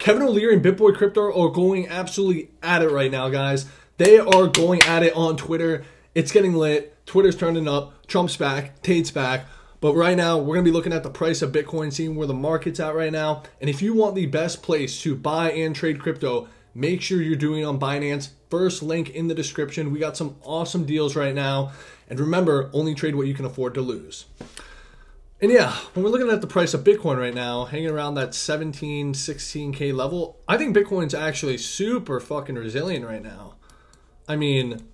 Kevin O'Leary and BitBoy Crypto are going absolutely at it right now, guys. They are going at it on Twitter. It's getting lit. Twitter's turning up. Trump's back. Tate's back. But right now, we're going to be looking at the price of Bitcoin, seeing where the market's at right now. And if you want the best place to buy and trade crypto, make sure you're doing it on Binance. First link in the description. We got some awesome deals right now. And remember, only trade what you can afford to lose. And yeah, when we're looking at the price of Bitcoin right now, hanging around that 17, 16K level, I think Bitcoin's actually super fucking resilient right now. I mean,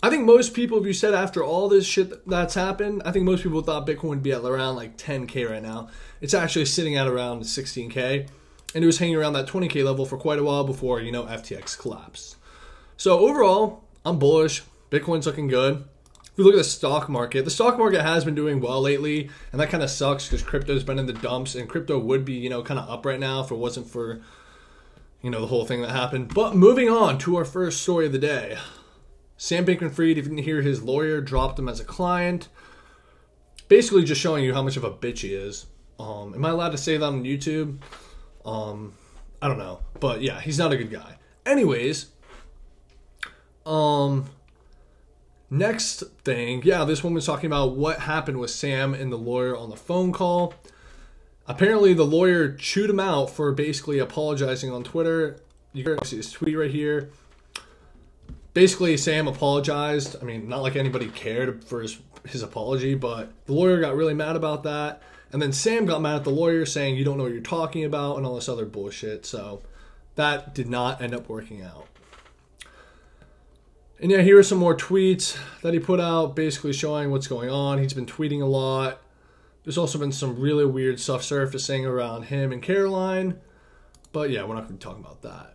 I think most people, if you said after all this shit that's happened, I think most people thought Bitcoin would be at around like 10K right now. It's actually sitting at around 16K. And it was hanging around that 20K level for quite a while before, you know, FTX collapsed. So overall, I'm bullish. Bitcoin's looking good. If we look at the stock market has been doing well lately. And that kind of sucks because crypto's been in the dumps. And crypto would be, you know, kind of up right now if it wasn't for, you know, the whole thing that happened. But moving on to our first story of the day. Sam Bankman-Fried, if you didn't hear, his lawyer dropped him as a client. Basically just showing you how much of a bitch he is. Am I allowed to say that on YouTube? I don't know. But yeah, he's not a good guy. Anyways, next thing. Yeah, this one was talking about what happened with Sam and the lawyer on the phone call. Apparently, the lawyer chewed him out for basically apologizing on Twitter. You can see his tweet right here. Basically, Sam apologized. I mean, not like anybody cared for his apology, but the lawyer got really mad about that. And then Sam got mad at the lawyer saying, you don't know what you're talking about and all this other bullshit. So that did not end up working out. And yeah, here are some more tweets that he put out basically showing what's going on. He's been tweeting a lot. There's also been some really weird stuff surfacing around him and Caroline. But yeah, we're not going to be talking about that.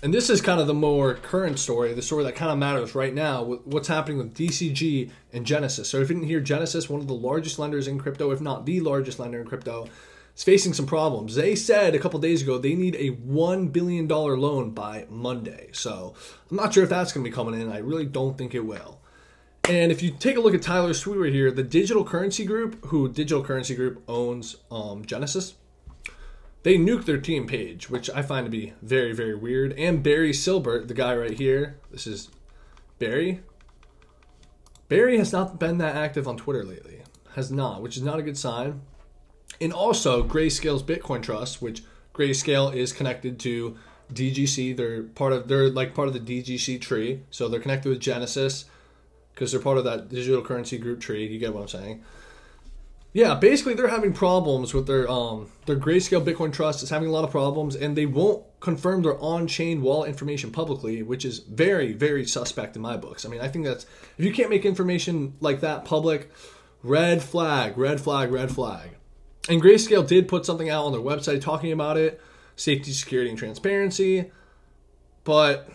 And this is kind of the more current story, the story that kind of matters right now, what's happening with DCG and Genesis. So if you didn't hear, Genesis, one of the largest lenders in crypto, if not the largest lender in crypto, is facing some problems. They said a couple days ago they need a $1 billion loan by Monday. So I'm not sure if that's going to be coming in. I really don't think it will. And if you take a look at Tyler's tweet right here, the Digital Currency Group, who Digital Currency Group owns Genesis, they nuked their team page, which I find to be very, very weird. And Barry Silbert, the guy right here, this is Barry. Barry has not been that active on Twitter lately. Has not, which is not a good sign. And also, Grayscale's Bitcoin Trust, which Grayscale is connected to DGC. They're like part of the DGC tree. So they're connected with Genesis because they're part of that Digital Currency Group tree. You get what I'm saying? Yeah, basically they're having problems with their Grayscale Bitcoin Trust is having a lot of problems, and they won't confirm their on-chain wallet information publicly, which is very, very suspect in my books. I mean, I think that's, if you can't make information like that public, red flag, red flag, red flag. And Grayscale did put something out on their website talking about it, safety, security, and transparency. But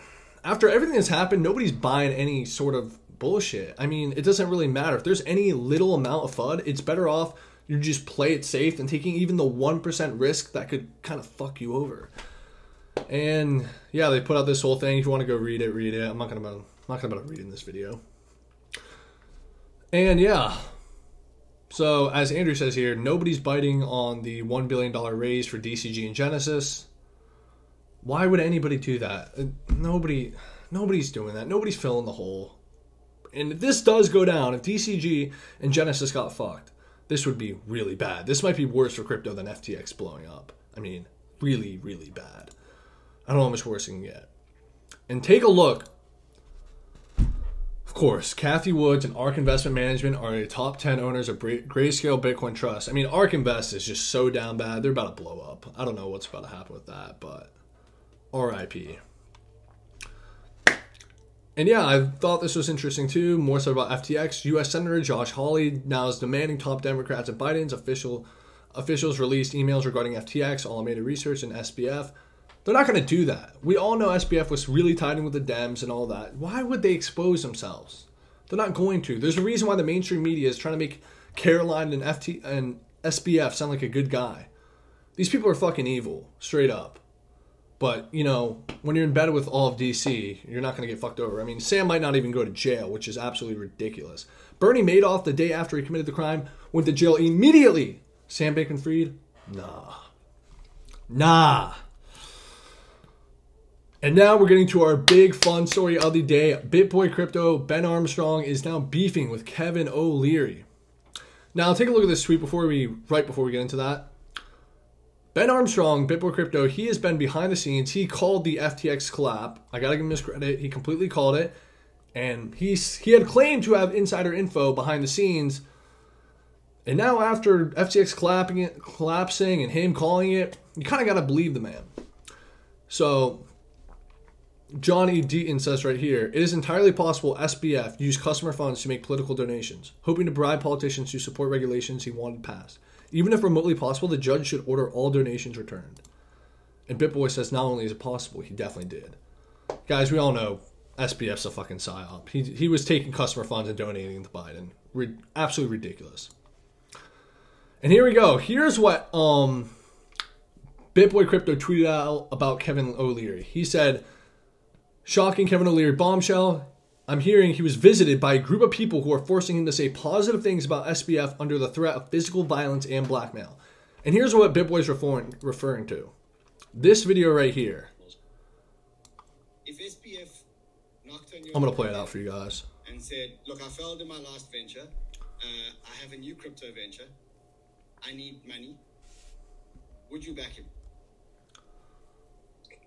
after everything that's happened, nobody's buying any sort of bullshit. I mean, it doesn't really matter. If there's any little amount of FUD, it's better off you just play it safe than taking even the 1% risk that could kind of fuck you over. And yeah, they put out this whole thing. If you want to go read it, read it. I'm not gonna read it in this video. And yeah, so as Andrew says here, nobody's biting on the $1 billion raise for DCG and Genesis. Why would anybody do that? Nobody's doing that. Nobody's filling the hole. And if this does go down, if DCG and Genesis got fucked, this would be really bad. This might be worse for crypto than FTX blowing up. I mean, really, really bad. I don't know how much worse it can get. And take a look. Of course, Kathy Woods and ARK Investment Management are the top 10 owners of Grayscale Bitcoin Trust. I mean, ARK Invest is just so down bad. They're about to blow up. I don't know what's about to happen with that, but RIP. And yeah, I thought this was interesting too, more so about FTX. U.S. Senator Josh Hawley now is demanding top Democrats and Biden's officials released emails regarding FTX, Alameda Research, and SBF. They're not going to do that. We all know SBF was really tied in with the Dems and all that. Why would they expose themselves? They're not going to. There's a reason why the mainstream media is trying to make Caroline and SBF sound like a good guy. These people are fucking evil, straight up. But, you know, when you're in bed with all of DC, you're not going to get fucked over. I mean, Sam might not even go to jail, which is absolutely ridiculous. Bernie Madoff, the day after he committed the crime, went to jail immediately. Sam Bankman-Fried? Nah. And now we're getting to our big fun story of the day. BitBoy Crypto, Ben Armstrong is now beefing with Kevin O'Leary. Now take a look at this tweet right before we get into that. Ben Armstrong, BitBoy Crypto, he has been behind the scenes. He called the FTX collapse. I gotta give him his credit. He completely called it. And he had claimed to have insider info behind the scenes. And now after FTX collapsing and him calling it, you kind of got to believe the man. So Johnny Deaton says right here, it is entirely possible SBF used customer funds to make political donations, hoping to bribe politicians to support regulations he wanted passed. Even if remotely possible, the judge should order all donations returned. And BitBoy says not only is it possible, he definitely did. Guys, we all know SBF's a fucking psyop. He was taking customer funds and donating to Biden. Absolutely ridiculous. And here we go. Here's what BitBoy Crypto tweeted out about Kevin O'Leary. He said, shocking Kevin O'Leary bombshell. I'm hearing he was visited by a group of people who are forcing him to say positive things about SBF under the threat of physical violence and blackmail. And here's what BitBoy is referring to. This video right here. If SBF knocked on your I'm going to play it out for you guys. and said, look, I failed in my last venture. I have a new crypto venture. I need money. Would you back him?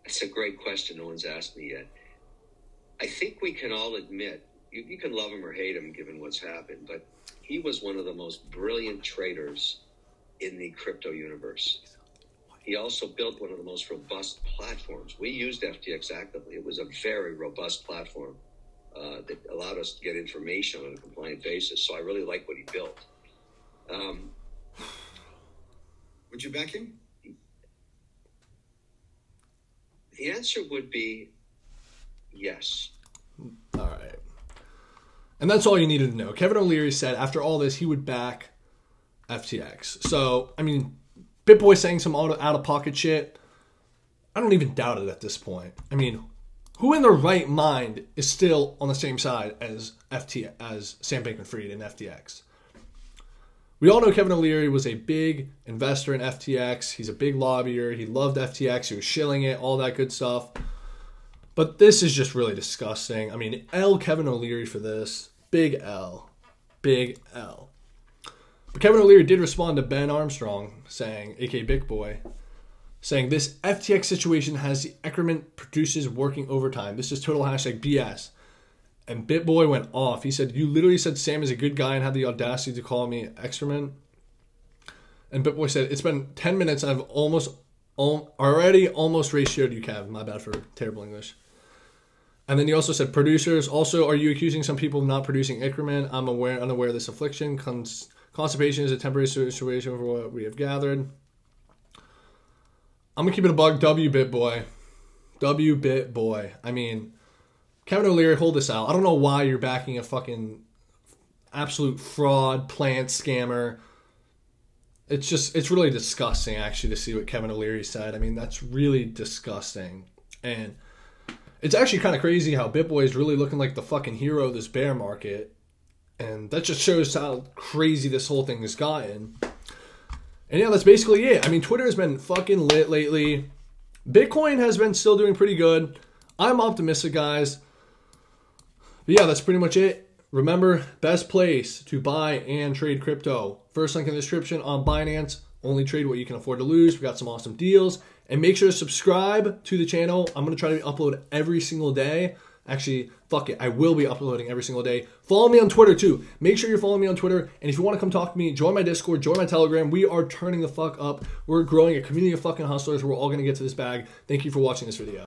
That's a great question. No one's asked me yet. I think we can all admit, you can love him or hate him given what's happened, but he was one of the most brilliant traders in the crypto universe. He also built one of the most robust platforms. We used FTX actively. It was a very robust platform that allowed us to get information on a compliant basis. So I really like what he built. Would you back him? The answer would be yes. All right. And that's all you needed to know. Kevin O'Leary said after all this, he would back FTX. So, I mean, BitBoy saying some out-of-pocket shit, I don't even doubt it at this point. I mean, who in their right mind is still on the same side as Sam Bankman-Fried and FTX? We all know Kevin O'Leary was a big investor in FTX. He's a big lobbyer. He loved FTX. He was shilling it, all that good stuff. But this is just really disgusting. I mean, L Kevin O'Leary for this. Big L. Big L. But Kevin O'Leary did respond to Ben Armstrong, saying, aka BitBoy, saying this FTX situation has the excrement producers working overtime. This is total #BS. And BitBoy went off. He said, you literally said Sam is a good guy and had the audacity to call me excrement. And BitBoy said, it's been 10 minutes and I've already almost ratioed you, Kev. My bad for terrible English. And then he also said, producers, also, are you accusing some people of not producing increment? I'm unaware of this affliction. Constipation is a temporary situation for what we have gathered. I'm going to keep it a bug. W BitBoy. W BitBoy. I mean, Kevin O'Leary, hold this out. I don't know why you're backing a fucking absolute fraud, plant scammer. It's really disgusting, actually, to see what Kevin O'Leary said. I mean, that's really disgusting. And it's actually kind of crazy how BitBoy is really looking like the fucking hero of this bear market. And that just shows how crazy this whole thing has gotten. And yeah, that's basically it. I mean, Twitter has been fucking lit lately. Bitcoin has been still doing pretty good. I'm optimistic, guys. But yeah, that's pretty much it. Remember, best place to buy and trade crypto. First link in the description on Binance. Only trade what you can afford to lose. We got some awesome deals. And make sure to subscribe to the channel. I'm going to try to upload every single day. Actually, fuck it. I will be uploading every single day. Follow me on Twitter too. Make sure you're following me on Twitter. And if you want to come talk to me, join my Discord, join my Telegram. We are turning the fuck up. We're growing a community of fucking hustlers. We're all going to get to this bag. Thank you for watching this video.